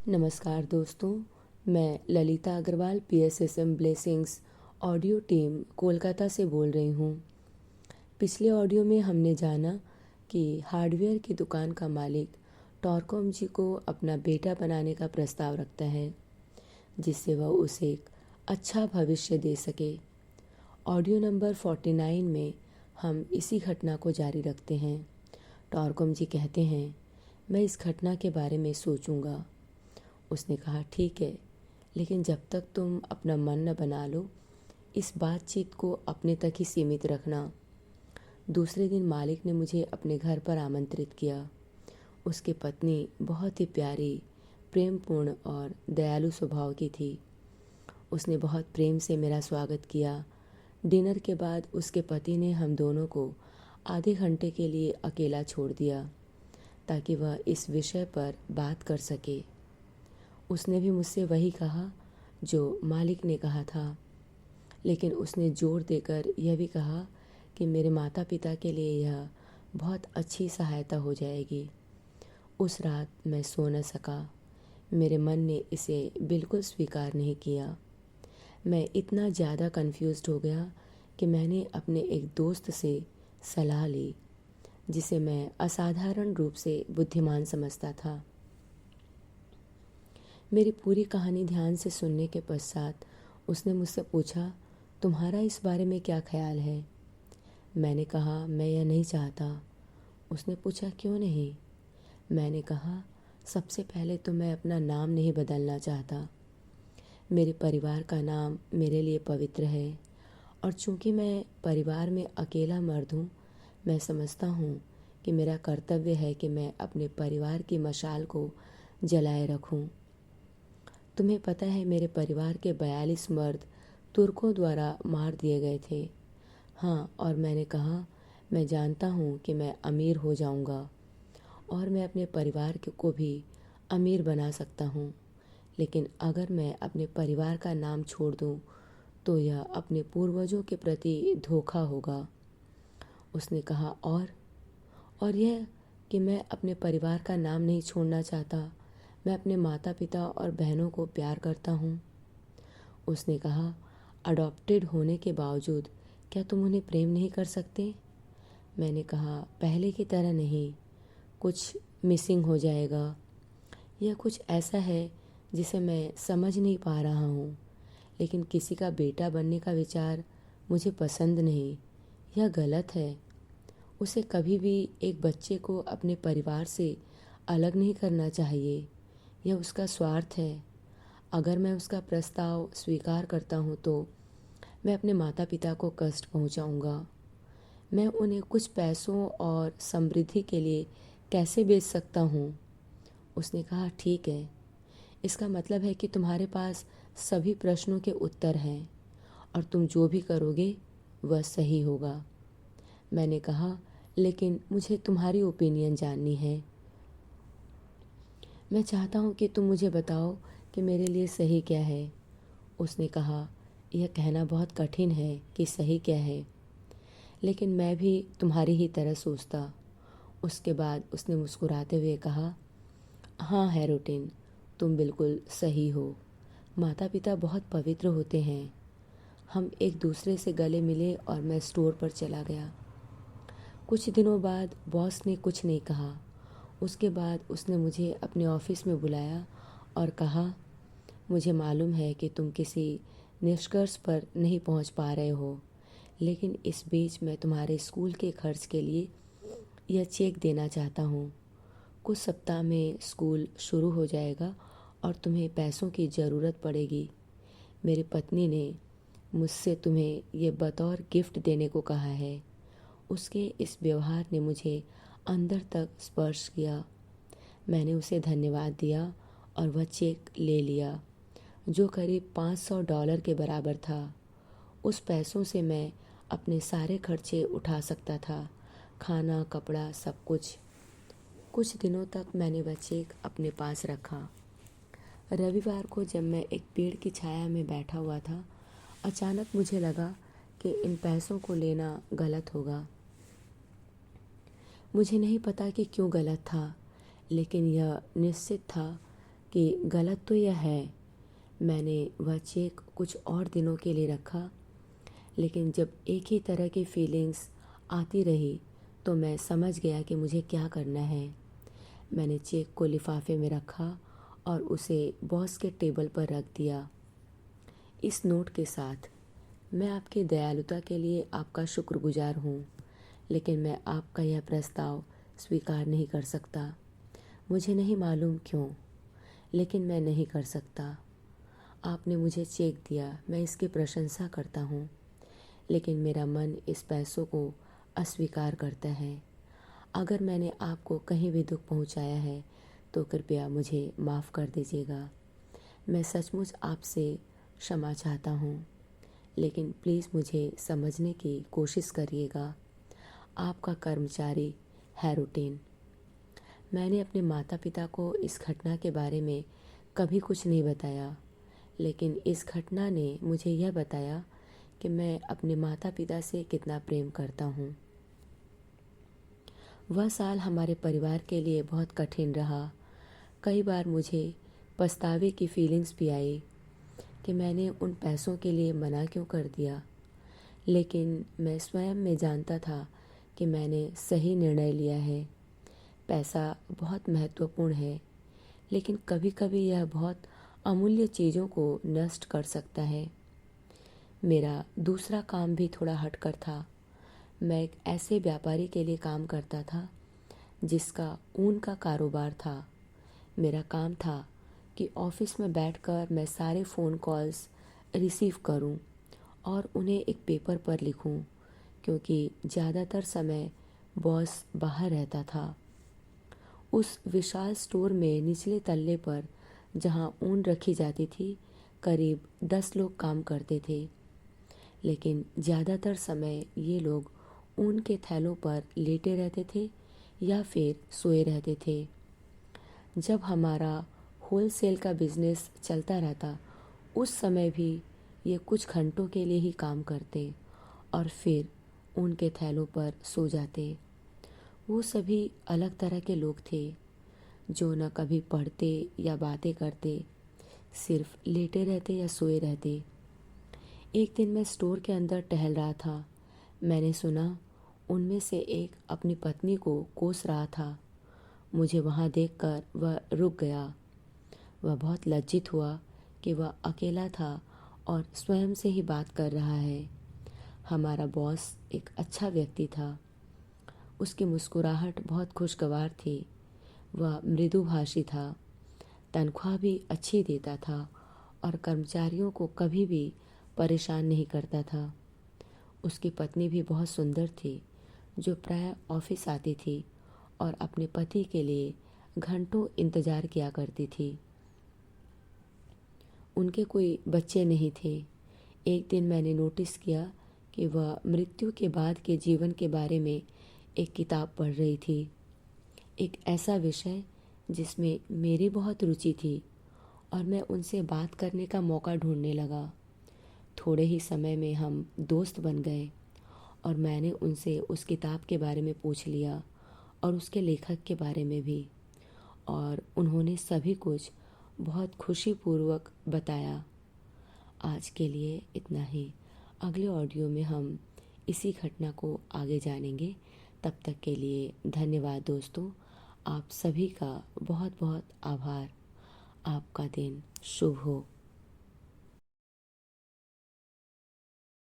नमस्कार दोस्तों, मैं Lalita Agarwal PSSM blessings audio team Kolkata से बोल रही हूँ। पिछले ऑडियो में हमने जाना कि हार्डवेयर की दुकान का मालिक टॉरकॉम जी को अपना बेटा बनाने का प्रस्ताव रखता है, जिससे वह उसे एक अच्छा भविष्य दे सके। ऑडियो नंबर 49 में हम इसी घटना को जारी रखते हैं। टॉरकॉम जी कहते हैं, मैं इस घटना के बारे में सोचूंगा। उसने कहा, ठीक है, लेकिन जब तक तुम अपना मन न बना लो, इस बातचीत को अपने तक ही सीमित रखना। दूसरे दिन मालिक ने मुझे अपने घर पर आमंत्रित किया। उसकी पत्नी बहुत ही प्यारी, प्रेमपूर्ण और दयालु स्वभाव की थी। उसने बहुत प्रेम से मेरा स्वागत किया। डिनर के बाद उसके पति ने हम दोनों को आधे घंटे के लिए अकेला छोड़ दिया ताकि वह इस विषय पर बात कर सके। उसने भी मुझसे वही कहा जो मालिक ने कहा था, लेकिन उसने जोर देकर यह भी कहा कि मेरे माता पिता के लिए यह बहुत अच्छी सहायता हो जाएगी। उस रात मैं सो न सका। मेरे मन ने इसे बिल्कुल स्वीकार नहीं किया। मैं इतना ज़्यादा कंफ्यूज्ड हो गया कि मैंने अपने एक दोस्त से सलाह ली, जिसे मैं असाधारण रूप से बुद्धिमान समझता था। मेरी पूरी कहानी ध्यान से सुनने के पश्चात उसने मुझसे पूछा, तुम्हारा इस बारे में क्या ख्याल है? मैंने कहा, मैं यह नहीं चाहता। उसने पूछा, क्यों नहीं? मैंने कहा, सबसे पहले तो मैं अपना नाम नहीं बदलना चाहता। मेरे परिवार का नाम मेरे लिए पवित्र है, और चूंकि मैं परिवार में अकेला मर्द हूँ, मैं समझता हूँ कि मेरा कर्तव्य है कि मैं अपने परिवार की मशाल को जलाए रखूँ। तुम्हें पता है, मेरे परिवार के 42 मर्द तुर्कों द्वारा मार दिए गए थे। हाँ, और मैंने कहा, मैं जानता हूँ कि मैं अमीर हो जाऊँगा और मैं अपने परिवार को भी अमीर बना सकता हूँ, लेकिन अगर मैं अपने परिवार का नाम छोड़ दूँ तो यह अपने पूर्वजों के प्रति धोखा होगा। उसने कहा, और यह कि मैं अपने परिवार का नाम नहीं छोड़ना चाहता। मैं अपने माता पिता और बहनों को प्यार करता हूँ। उसने कहा, अडॉप्टेड होने के बावजूद क्या तुम उन्हें प्रेम नहीं कर सकते? मैंने कहा, पहले की तरह नहीं, कुछ मिसिंग हो जाएगा। यह कुछ ऐसा है जिसे मैं समझ नहीं पा रहा हूँ, लेकिन किसी का बेटा बनने का विचार मुझे पसंद नहीं। यह गलत है। उसे कभी भी एक बच्चे को अपने परिवार से अलग नहीं करना चाहिए। यह उसका स्वार्थ है। अगर मैं उसका प्रस्ताव स्वीकार करता हूँ तो मैं अपने माता पिता को कष्ट पहुँचाऊँगा। मैं उन्हें कुछ पैसों और समृद्धि के लिए कैसे बेच सकता हूँ? उसने कहा, ठीक है, इसका मतलब है कि तुम्हारे पास सभी प्रश्नों के उत्तर हैं और तुम जो भी करोगे वह सही होगा। मैंने कहा, लेकिन मुझे तुम्हारी ओपिनियन जाननी है। मैं चाहता हूँ कि तुम मुझे बताओ कि मेरे लिए सही क्या है। उसने कहा, यह कहना बहुत कठिन है कि सही क्या है, लेकिन मैं भी तुम्हारी ही तरह सोचता। उसके बाद उसने मुस्कुराते हुए कहा, हाँ हैरोटिन, तुम बिल्कुल सही हो। माता पिता बहुत पवित्र होते हैं। हम एक दूसरे से गले मिले और मैं स्टोर पर चला गया। कुछ दिनों बाद बॉस ने कुछ नहीं कहा। उसके बाद उसने मुझे अपने ऑफिस में बुलाया और कहा, मुझे मालूम है कि तुम किसी निष्कर्ष पर नहीं पहुंच पा रहे हो, लेकिन इस बीच मैं तुम्हारे स्कूल के खर्च के लिए यह चेक देना चाहता हूँ। कुछ सप्ताह में स्कूल शुरू हो जाएगा और तुम्हें पैसों की ज़रूरत पड़ेगी। मेरी पत्नी ने मुझसे तुम्हें ये बतौर गिफ्ट देने को कहा है। उसके इस व्यवहार ने मुझे अंदर तक स्पर्श किया। मैंने उसे धन्यवाद दिया और वह चेक ले लिया, जो करीब $500 के बराबर था। उस पैसों से मैं अपने सारे खर्चे उठा सकता था, खाना, कपड़ा, सब कुछ। कुछ दिनों तक मैंने वह चेक अपने पास रखा। रविवार को जब मैं एक पेड़ की छाया में बैठा हुआ था, अचानक मुझे लगा कि इन पैसों को लेना गलत होगा। मुझे नहीं पता कि क्यों गलत था, लेकिन यह निश्चित था कि गलत तो यह है, मैंने वह चेक कुछ और दिनों के लिए रखा, लेकिन जब एक ही तरह की फीलिंग्स आती रही तो मैं समझ गया कि मुझे क्या करना है। मैंने चेक को लिफाफे में रखा और उसे बॉस के टेबल पर रख दिया, इस नोट के साथ, मैं आपकी दयालुता के लिए आपका शुक्रगुजार हूँ, लेकिन मैं आपका यह प्रस्ताव स्वीकार नहीं कर सकता। मुझे नहीं मालूम क्यों, लेकिन मैं नहीं कर सकता। आपने मुझे चेक दिया, मैं इसकी प्रशंसा करता हूँ, लेकिन मेरा मन इस पैसों को अस्वीकार करता है। अगर मैंने आपको कहीं भी दुख पहुँचाया है तो कृपया मुझे माफ़ कर दीजिएगा। मैं सचमुच आपसे क्षमा चाहता हूँ, लेकिन प्लीज़ मुझे समझने की कोशिश करिएगा। आपका कर्मचारी हैरोटिन। मैंने अपने माता पिता को इस घटना के बारे में कभी कुछ नहीं बताया, लेकिन इस घटना ने मुझे यह बताया कि मैं अपने माता पिता से कितना प्रेम करता हूँ। वह साल हमारे परिवार के लिए बहुत कठिन रहा। कई बार मुझे पछतावे की फीलिंग्स भी आई कि मैंने उन पैसों के लिए मना क्यों कर दिया, लेकिन मैं स्वयं में जानता था कि मैंने सही निर्णय लिया है। पैसा बहुत महत्वपूर्ण है, लेकिन कभी कभी यह बहुत अमूल्य चीज़ों को नष्ट कर सकता है। मेरा दूसरा काम भी थोड़ा हटकर था। मैं एक ऐसे व्यापारी के लिए काम करता था जिसका ऊन का कारोबार था। मेरा काम था कि ऑफिस में बैठकर मैं सारे फ़ोन कॉल्स रिसीव करूं और उन्हें एक पेपर पर लिखूं, क्योंकि ज़्यादातर समय बॉस बाहर रहता था। उस विशाल स्टोर में निचले तल्ले पर जहां ऊन रखी जाती थी, करीब 10 लोग काम करते थे, लेकिन ज़्यादातर समय ये लोग ऊन के थैलों पर लेटे रहते थे या फिर सोए रहते थे। जब हमारा होलसेल का बिज़नेस चलता रहता, उस समय भी ये कुछ घंटों के लिए ही काम करते और फिर उनके थैलों पर सो जाते। वो सभी अलग तरह के लोग थे, जो न कभी पढ़ते या बातें करते, सिर्फ लेटे रहते या सोए रहते। एक दिन मैं स्टोर के अंदर टहल रहा था। मैंने सुना उनमें से एक अपनी पत्नी को कोस रहा था। मुझे वहाँ देखकर वह रुक गया। वह बहुत लज्जित हुआ कि वह अकेला था और स्वयं से ही बात कर रहा है। हमारा बॉस एक अच्छा व्यक्ति था। उसकी मुस्कुराहट बहुत खुशगवार थी। वह मृदुभाषी था, तनख्वाह भी अच्छी देता था और कर्मचारियों को कभी भी परेशान नहीं करता था। उसकी पत्नी भी बहुत सुंदर थी, जो प्रायः ऑफिस आती थी और अपने पति के लिए घंटों इंतजार किया करती थी। उनके कोई बच्चे नहीं थे। एक दिन मैंने नोटिस किया कि वह मृत्यु के बाद के जीवन के बारे में एक किताब पढ़ रही थी, एक ऐसा विषय जिसमें मेरी बहुत रुचि थी, और मैं उनसे बात करने का मौका ढूंढने लगा। थोड़े ही समय में हम दोस्त बन गए और मैंने उनसे उस किताब के बारे में पूछ लिया और उसके लेखक के बारे में भी, और उन्होंने सभी कुछ बहुत खुशीपूर्वक बताया। आज के लिए इतना ही। अगले ऑडियो में हम इसी घटना को आगे जानेंगे। तब तक के लिए धन्यवाद दोस्तों। आप सभी का बहुत बहुत आभार। आपका दिन शुभ हो।